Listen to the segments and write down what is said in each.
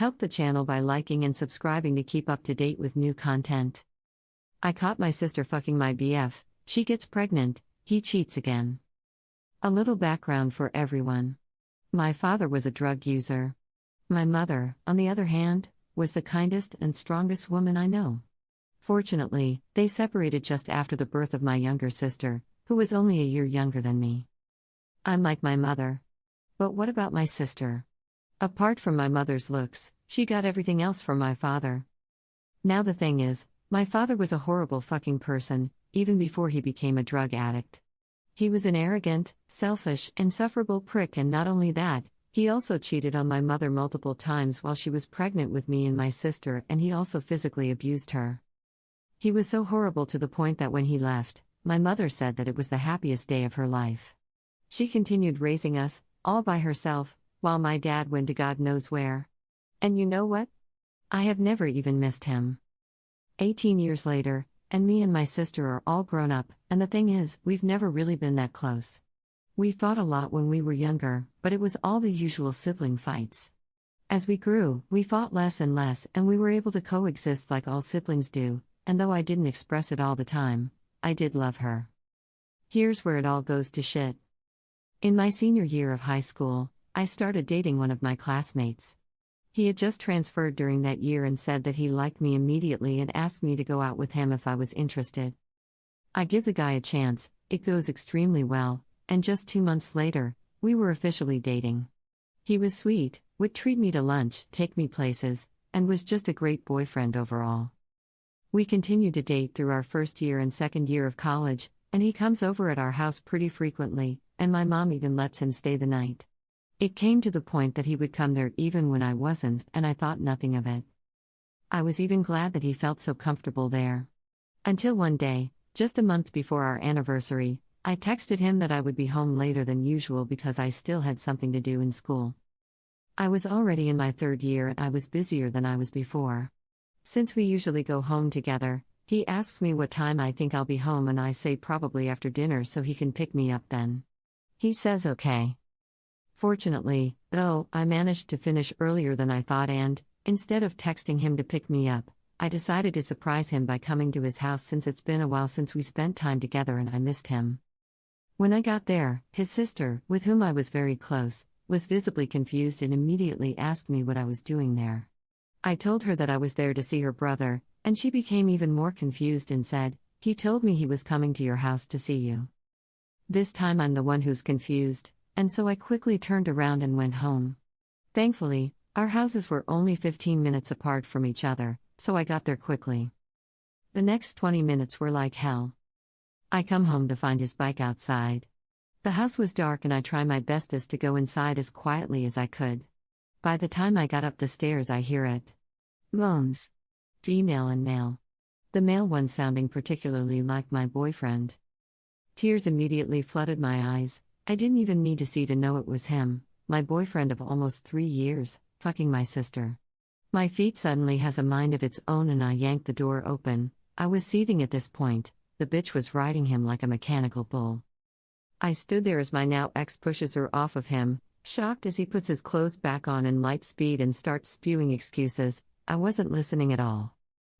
Help the channel by liking and subscribing to keep up to date with new content. I caught my sister fucking my BF, she gets pregnant, he cheats again. A little background for everyone. My father was a drug user. My mother, on the other hand, was the kindest and strongest woman I know. Fortunately, they separated just after the birth of my younger sister, who was only a year younger than me. I'm like my mother. But what about my sister? Apart from my mother's looks, she got everything else from my father. Now the thing is, my father was a horrible fucking person, even before he became a drug addict. He was an arrogant, selfish, insufferable prick, and not only that, he also cheated on my mother multiple times while she was pregnant with me and my sister, and he also physically abused her. He was so horrible to the point that when he left, my mother said that it was the happiest day of her life. She continued raising us, all by herself, while my dad went to God knows where. And you know what? I have never even missed him. 18 years later, and me and my sister are all grown up, and the thing is, we've never really been that close. We fought a lot when we were younger, but it was all the usual sibling fights. As we grew, we fought less and less, and we were able to coexist like all siblings do, and though I didn't express it all the time, I did love her. Here's where it all goes to shit. In my senior year of high school, I started dating one of my classmates. He had just transferred during that year and said that he liked me immediately and asked me to go out with him if I was interested. I give the guy a chance, it goes extremely well, and just 2 months later, we were officially dating. He was sweet, would treat me to lunch, take me places, and was just a great boyfriend overall. We continued to date through our first year and second year of college, and he comes over at our house pretty frequently, and my mom even lets him stay the night. It came to the point that he would come there even when I wasn't, and I thought nothing of it. I was even glad that he felt so comfortable there. Until one day, just a month before our anniversary, I texted him that I would be home later than usual because I still had something to do in school. I was already in my third year and I was busier than I was before. Since we usually go home together, he asks me what time I think I'll be home and I say probably after dinner so he can pick me up then. He says okay. Fortunately, though, I managed to finish earlier than I thought and, instead of texting him to pick me up, I decided to surprise him by coming to his house since it's been a while since we spent time together and I missed him. When I got there, his sister, with whom I was very close, was visibly confused and immediately asked me what I was doing there. I told her that I was there to see her brother, and she became even more confused and said, "He told me he was coming to your house to see you." This time I'm the one who's confused, and so I quickly turned around and went home. Thankfully, our houses were only 15 minutes apart from each other, so I got there quickly. The next 20 minutes were like hell. I come home to find his bike outside. The house was dark and I tried my bestest to go inside as quietly as I could. By the time I got up the stairs I hear it. Moans. Female and male. The male one sounding particularly like my boyfriend. Tears immediately flooded my eyes. I didn't even need to see to know it was him, my boyfriend of almost 3 years, fucking my sister. My feet suddenly has a mind of its own and I yanked the door open. I was seething at this point, the bitch was riding him like a mechanical bull. I stood there as my now ex pushes her off of him, shocked as he puts his clothes back on in light speed and starts spewing excuses. I wasn't listening at all.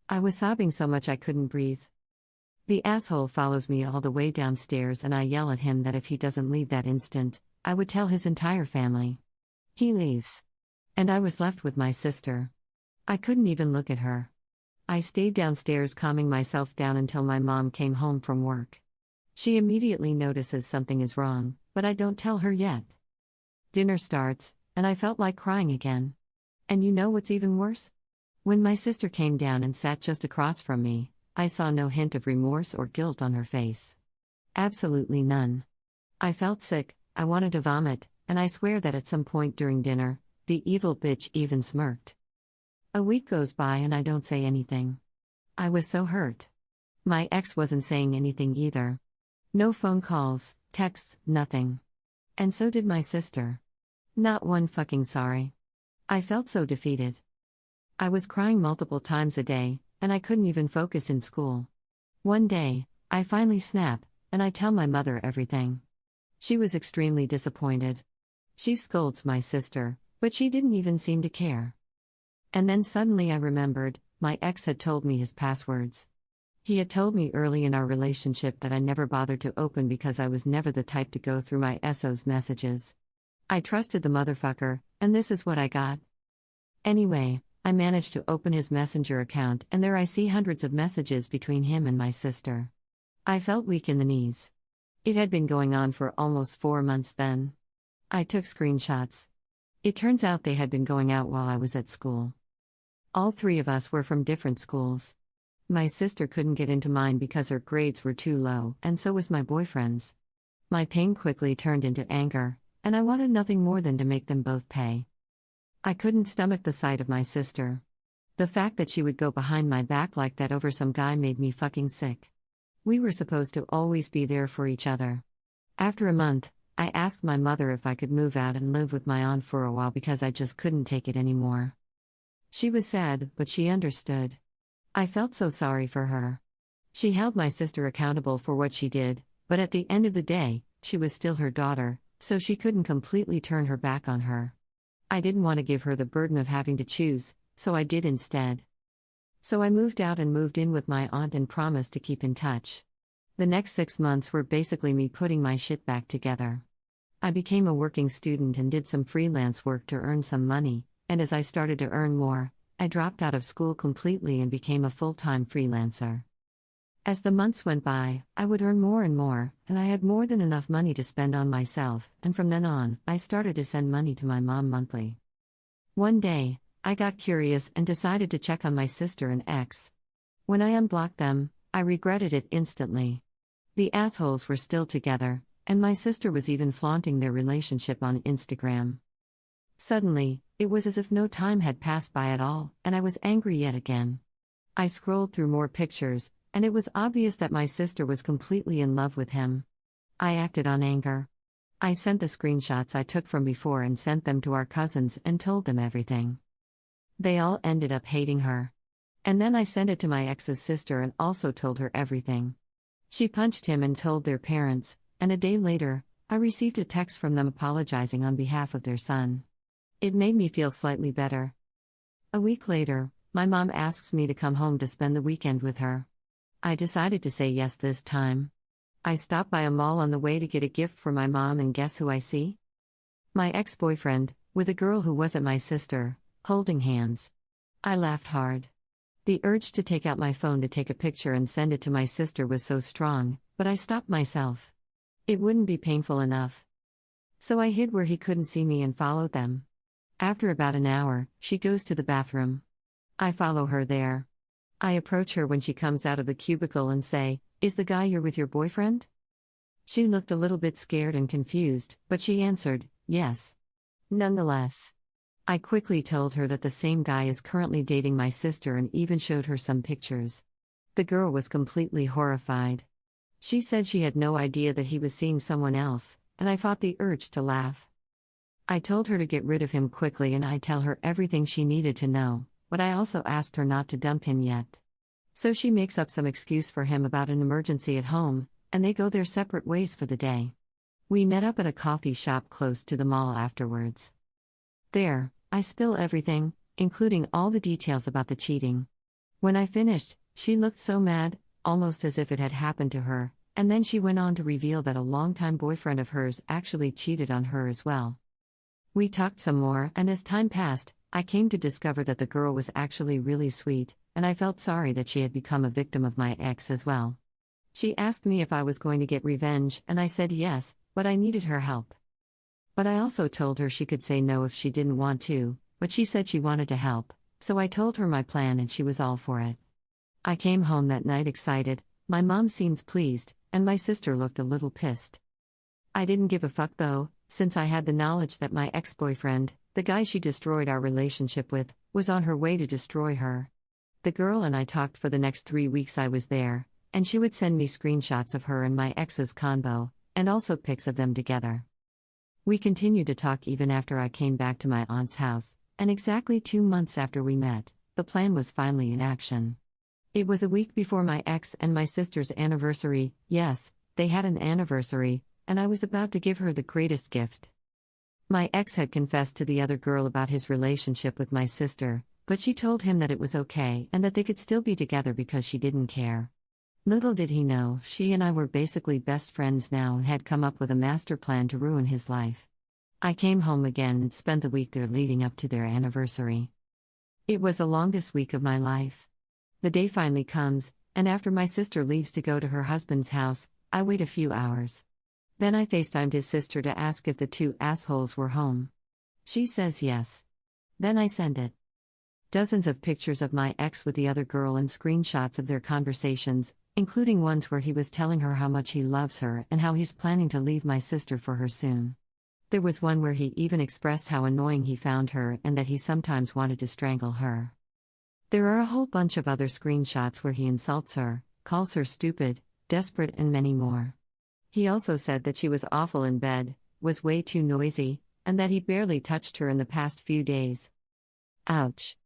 I was sobbing so much I couldn't breathe. The asshole follows me all the way downstairs and I yell at him that if he doesn't leave that instant, I would tell his entire family. He leaves. And I was left with my sister. I couldn't even look at her. I stayed downstairs calming myself down until my mom came home from work. She immediately notices something is wrong, but I don't tell her yet. Dinner starts, and I felt like crying again. And you know what's even worse? When my sister came down and sat just across from me, I saw no hint of remorse or guilt on her face. Absolutely none. I felt sick, I wanted to vomit, and I swear that at some point during dinner, the evil bitch even smirked. A week goes by and I don't say anything. I was so hurt. My ex wasn't saying anything either. No phone calls, texts, nothing. And so did my sister. Not one fucking sorry. I felt so defeated. I was crying multiple times a day, and I couldn't even focus in school. One day, I finally snap, and I tell my mother everything. She was extremely disappointed. She scolds my sister, but she didn't even seem to care. And then suddenly I remembered, my ex had told me his passwords. He had told me early in our relationship that I never bothered to open because I was never the type to go through my SO's messages. I trusted the motherfucker, and this is what I got. Anyway, I managed to open his Messenger account, and there I see hundreds of messages between him and my sister. I felt weak in the knees. It had been going on for almost 4 months then. I took screenshots. It turns out they had been going out while I was at school. All 3 of us were from different schools. My sister couldn't get into mine because her grades were too low, and so was my boyfriend's. My pain quickly turned into anger, and I wanted nothing more than to make them both pay. I couldn't stomach the sight of my sister. The fact that she would go behind my back like that over some guy made me fucking sick. We were supposed to always be there for each other. After a month, I asked my mother if I could move out and live with my aunt for a while because I just couldn't take it anymore. She was sad, but she understood. I felt so sorry for her. She held my sister accountable for what she did, but at the end of the day, she was still her daughter, so she couldn't completely turn her back on her. I didn't want to give her the burden of having to choose, so I did instead. So I moved out and moved in with my aunt and promised to keep in touch. The next 6 months were basically me putting my shit back together. I became a working student and did some freelance work to earn some money, and as I started to earn more, I dropped out of school completely and became a full-time freelancer. As the months went by, I would earn more, and I had more than enough money to spend on myself, and from then on, I started to send money to my mom monthly. One day, I got curious and decided to check on my sister and ex. When I unblocked them, I regretted it instantly. The assholes were still together, and my sister was even flaunting their relationship on Instagram. Suddenly, it was as if no time had passed by at all, and I was angry yet again. I scrolled through more pictures, and it was obvious that my sister was completely in love with him. I acted on anger. I sent the screenshots I took from before and sent them to our cousins and told them everything. They all ended up hating her. And then I sent it to my ex's sister and also told her everything. She punched him and told their parents, and a day later, I received a text from them apologizing on behalf of their son. It made me feel slightly better. A week later, my mom asks me to come home to spend the weekend with her. I decided to say yes this time. I stopped by a mall on the way to get a gift for my mom, and guess who I see? My ex-boyfriend, with a girl who wasn't my sister, holding hands. I laughed hard. The urge to take out my phone to take a picture and send it to my sister was so strong, but I stopped myself. It wouldn't be painful enough. So I hid where he couldn't see me and followed them. After about an hour, she goes to the bathroom. I follow her there. I approach her when she comes out of the cubicle and say, "Is the guy you're with your boyfriend?" She looked a little bit scared and confused, but she answered, "Yes." Nonetheless, I quickly told her that the same guy is currently dating my sister and even showed her some pictures. The girl was completely horrified. She said she had no idea that he was seeing someone else, and I fought the urge to laugh. I told her to get rid of him quickly and I'd tell her everything she needed to know, but I also asked her not to dump him yet. So she makes up some excuse for him about an emergency at home, and they go their separate ways for the day. We met up at a coffee shop close to the mall afterwards. There, I spill everything, including all the details about the cheating. When I finished, she looked so mad, almost as if it had happened to her, and then she went on to reveal that a longtime boyfriend of hers actually cheated on her as well. We talked some more, and as time passed, I came to discover that the girl was actually really sweet, and I felt sorry that she had become a victim of my ex as well. She asked me if I was going to get revenge, and I said yes, but I needed her help. But I also told her she could say no if she didn't want to, but she said she wanted to help, so I told her my plan and she was all for it. I came home that night excited, my mom seemed pleased, and my sister looked a little pissed. I didn't give a fuck though, since I had the knowledge that my ex-boyfriend, the guy she destroyed our relationship with, was on her way to destroy her. The girl and I talked for the next 3 weeks I was there, and she would send me screenshots of her and my ex's convo, and also pics of them together. We continued to talk even after I came back to my aunt's house, and exactly 2 months after we met, the plan was finally in action. It was a week before my ex and my sister's anniversary. Yes, they had an anniversary, and I was about to give her the greatest gift. My ex had confessed to the other girl about his relationship with my sister, But she told him that it was okay and that they could still be together because she didn't care. Little did he know, she and I were basically best friends now and had come up with a master plan to ruin his life. I came home again and spent the week there leading up to their anniversary. It was the longest week of my life. The day finally comes, and after my sister leaves to go to her husband's house, I wait a few hours. Then I FaceTimed his sister to ask if the two assholes were home. She says yes. Then I send it. Dozens of pictures of my ex with the other girl and screenshots of their conversations, including ones where he was telling her how much he loves her and how he's planning to leave my sister for her soon. There was one where he even expressed how annoying he found her and that he sometimes wanted to strangle her. There are a whole bunch of other screenshots where he insults her, calls her stupid, desperate, and many more. He also said that she was awful in bed, was way too noisy, and that he barely touched her in the past few days. Ouch.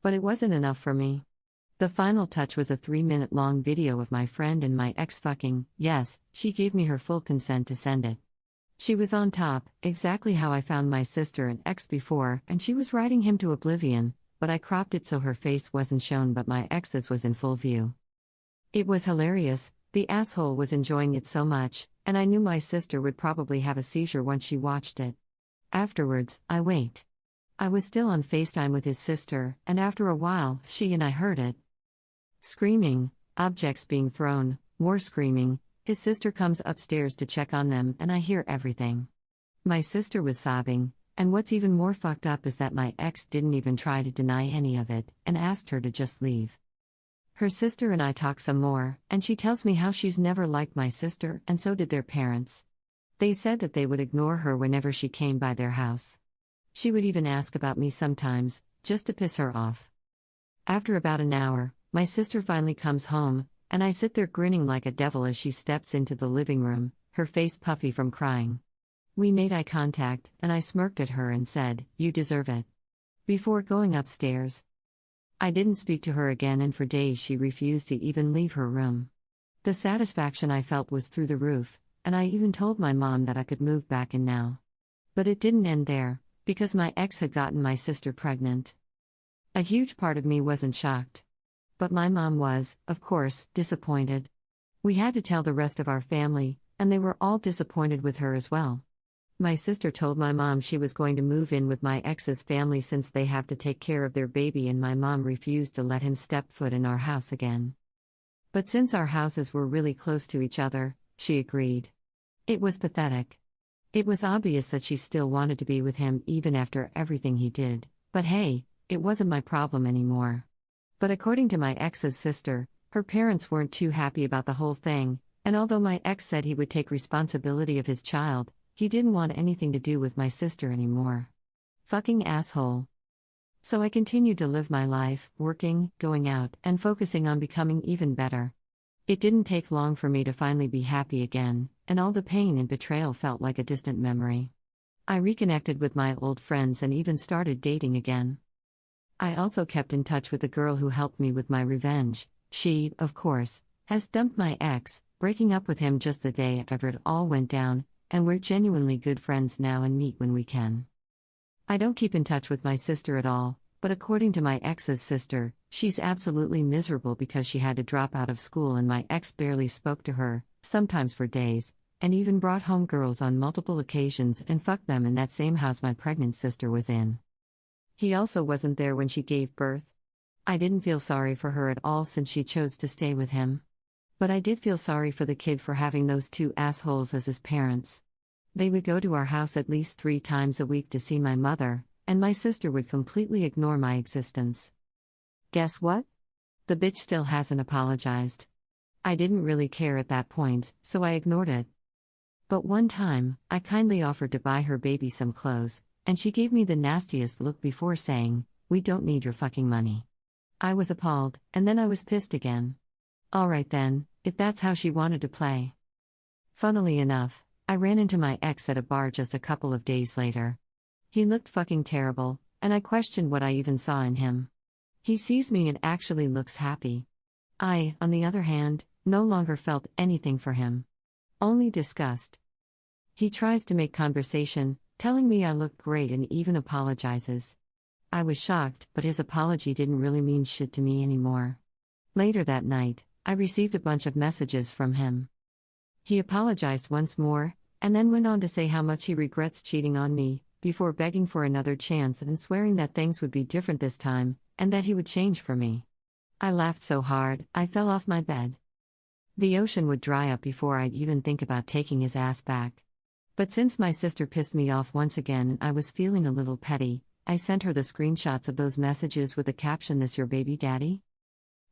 But it wasn't enough for me. The final touch was a 3-minute-long video of my friend and my ex fucking. Yes, she gave me her full consent to send it. She was on top, exactly how I found my sister and ex before, and she was riding him to oblivion, but I cropped it so her face wasn't shown but my ex's was in full view. It was hilarious, the asshole was enjoying it so much, and I knew my sister would probably have a seizure once she watched it. Afterwards, I wait. I was still on FaceTime with his sister, and after a while, she and I heard it. Screaming, objects being thrown, more screaming. His sister comes upstairs to check on them, and I hear everything. My sister was sobbing, and what's even more fucked up is that my ex didn't even try to deny any of it, and asked her to just leave. Her sister and I talk some more, and she tells me how she's never liked my sister, and so did their parents. They said that they would ignore her whenever she came by their house. She would even ask about me sometimes, just to piss her off. After about an hour, my sister finally comes home, and I sit there grinning like a devil as she steps into the living room, her face puffy from crying. We made eye contact, and I smirked at her and said, "You deserve it," before going upstairs. I didn't speak to her again, and for days she refused to even leave her room. The satisfaction I felt was through the roof, and I even told my mom that I could move back in now. But it didn't end there, because my ex had gotten my sister pregnant. A huge part of me wasn't shocked. But my mom was, of course, disappointed. We had to tell the rest of our family, and they were all disappointed with her as well. My sister told my mom she was going to move in with my ex's family since they have to take care of their baby, and my mom refused to let him step foot in our house again. But since our houses were really close to each other, she agreed. It was pathetic. It was obvious that she still wanted to be with him even after everything he did, but hey, it wasn't my problem anymore. But according to my ex's sister, her parents weren't too happy about the whole thing, and although my ex said he would take responsibility of his child, he didn't want anything to do with my sister anymore. Fucking asshole. So I continued to live my life, working, going out, and focusing on becoming even better. It didn't take long for me to finally be happy again, and all the pain and betrayal felt like a distant memory. I reconnected with my old friends and even started dating again. I also kept in touch with the girl who helped me with my revenge. She, of course, has dumped my ex, breaking up with him just the day after it all went down, and we're genuinely good friends now and meet when we can. I don't keep in touch with my sister at all, but according to my ex's sister, she's absolutely miserable because she had to drop out of school and my ex barely spoke to her, sometimes for days, and even brought home girls on multiple occasions and fucked them in that same house my pregnant sister was in. He also wasn't there when she gave birth. I didn't feel sorry for her at all since she chose to stay with him. But I did feel sorry for the kid for having those two assholes as his parents. They would go to our house at least 3 times a week to see my mother, and my sister would completely ignore my existence. Guess what? The bitch still hasn't apologized. I didn't really care at that point, so I ignored it. But one time, I kindly offered to buy her baby some clothes, and she gave me the nastiest look before saying, "We don't need your fucking money." I was appalled, and then I was pissed again. Alright then, if that's how she wanted to play. Funnily enough, I ran into my ex at a bar just a couple of days later. He looked fucking terrible, and I questioned what I even saw in him. He sees me and actually looks happy. I, on the other hand, no longer felt anything for him. Only disgust. He tries to make conversation, telling me I look great and even apologizes. I was shocked, but his apology didn't really mean shit to me anymore. Later that night, I received a bunch of messages from him. He apologized once more, and then went on to say how much he regrets cheating on me, before begging for another chance and swearing that things would be different this time, and that he would change for me. I laughed so hard, I fell off my bed. The ocean would dry up before I'd even think about taking his ass back. But since my sister pissed me off once again and I was feeling a little petty, I sent her the screenshots of those messages with the caption, "This your baby daddy?"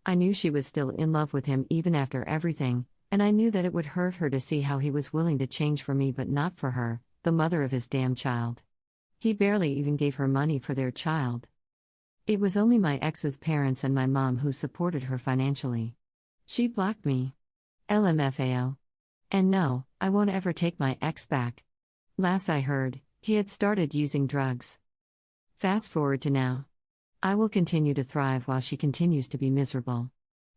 I knew she was still in love with him even after everything, and I knew that it would hurt her to see how he was willing to change for me but not for her, the mother of his damn child. He barely even gave her money for their child. It was only my ex's parents and my mom who supported her financially. She blocked me. LMFAO. And no, I won't ever take my ex back. Last I heard, he had started using drugs. Fast forward to now. I will continue to thrive while she continues to be miserable.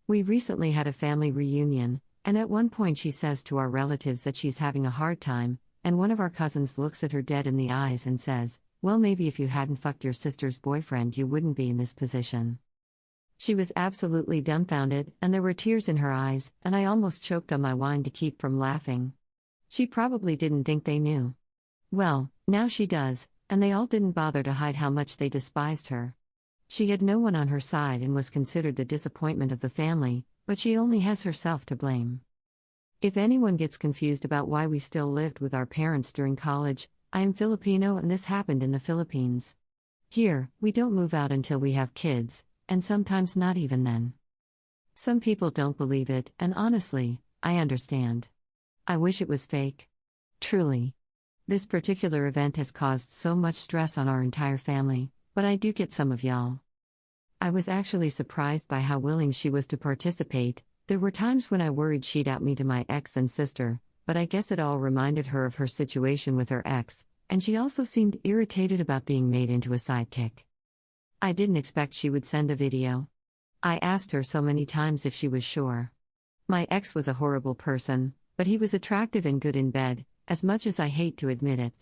We recently had a family reunion, and at one point she says to our relatives that she's having a hard time, and one of our cousins looks at her dead in the eyes and says, "Well, maybe if you hadn't fucked your sister's boyfriend you wouldn't be in this position." She was absolutely dumbfounded, and there were tears in her eyes, and I almost choked on my wine to keep from laughing. She probably didn't think they knew. Well, now she does, and they all didn't bother to hide how much they despised her. She had no one on her side and was considered the disappointment of the family, but she only has herself to blame. If anyone gets confused about why we still lived with our parents during college, I am Filipino and this happened in the Philippines. Here, we don't move out until we have kids, and sometimes not even then. Some people don't believe it, and honestly, I understand. I wish it was fake. Truly. This particular event has caused so much stress on our entire family, but I do get some of y'all. I was actually surprised by how willing she was to participate. There were times when I worried she'd out me to my ex and sister, but I guess it all reminded her of her situation with her ex, and she also seemed irritated about being made into a sidekick. I didn't expect she would send a video. I asked her so many times if she was sure. My ex was a horrible person, but he was attractive and good in bed, as much as I hate to admit it.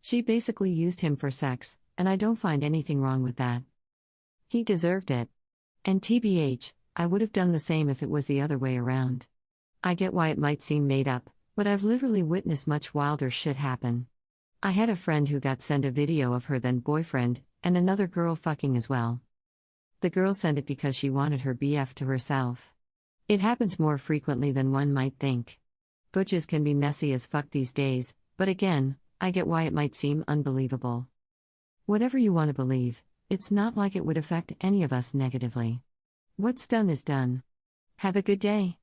She basically used him for sex, and I don't find anything wrong with that. He deserved it. And TBH, I would have done the same if it was the other way around. I get why it might seem made up, but I've literally witnessed much wilder shit happen. I had a friend who got sent a video of her then boyfriend, and another girl fucking as well. The girl sent it because she wanted her BF to herself. It happens more frequently than one might think. Butches can be messy as fuck these days, but again, I get why it might seem unbelievable. Whatever you want to believe, it's not like it would affect any of us negatively. What's done is done. Have a good day.